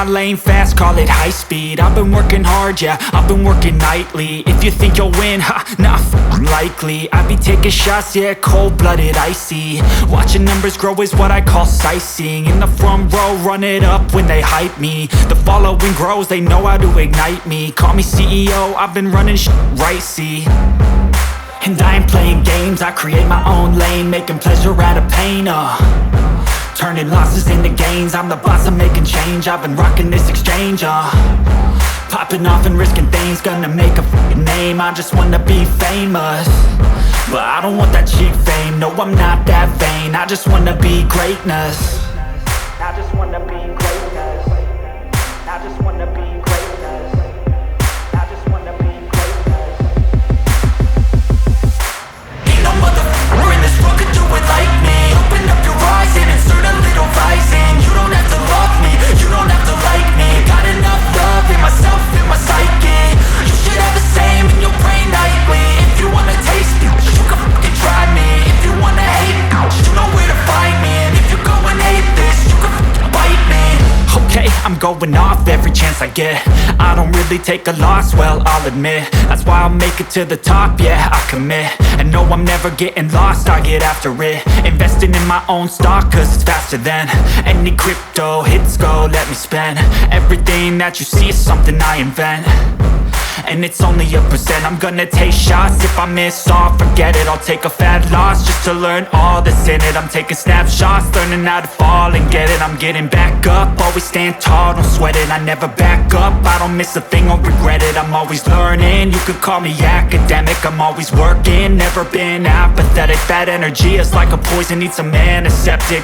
lane fast, call it high speed. I've been working hard, yeah, I've been working nightly. If you think you'll win, ha, not likely. I be taking shots, yeah, cold-blooded, icy. Watching numbers grow is what I call sightseeing. In the front row, run it up when they hype me. The following grows, they know how to ignite me. Call me CEO, I've been running right, see. And I ain't playing games, I create my own lane, making pleasure out of pain, turning losses into gains. I'm the boss, I'm making change. I've been rocking this exchange, popping off and risking things. Gonna make a f***ing name. I just wanna be famous, but I don't want that cheap fame. No, I'm not that vain. I just wanna be greatness. I just wanna be greatness. I just wanna be greatness. I just wanna be greatness. Ain't no motherfucker in this world could do it like me. Open up your eyes and insert a little rising. You don't have to love me, you don't have to like me. Got enough love in myself, in my psyche. You should have the same in your brain nightly. If you wanna taste me, you can fucking try me. If you wanna hate me, you know where to find me. And if you go and hate this, you can fucking bite me. Okay, I'm going off every chance I get. I don't really take a loss, well, I'll admit. That's why I'll make it to the top, yeah, I commit. And no, I'm never getting lost, I get after it. Investing in my own stock, cause it's faster than any crypto hits go, let me spend. Everything that you see is something I invent, and it's only a percent. I'm gonna take shots, if I miss all, forget it. I'll take a fat loss just to learn all that's in it. I'm taking snapshots, learning how to fall and get it. I'm getting back up, always stand tall, don't sweat it. I never back up, I don't miss a thing or regret it. I'm always learning, you could call me academic. I'm always working, never been apathetic. That energy is like a poison, needs some antiseptic.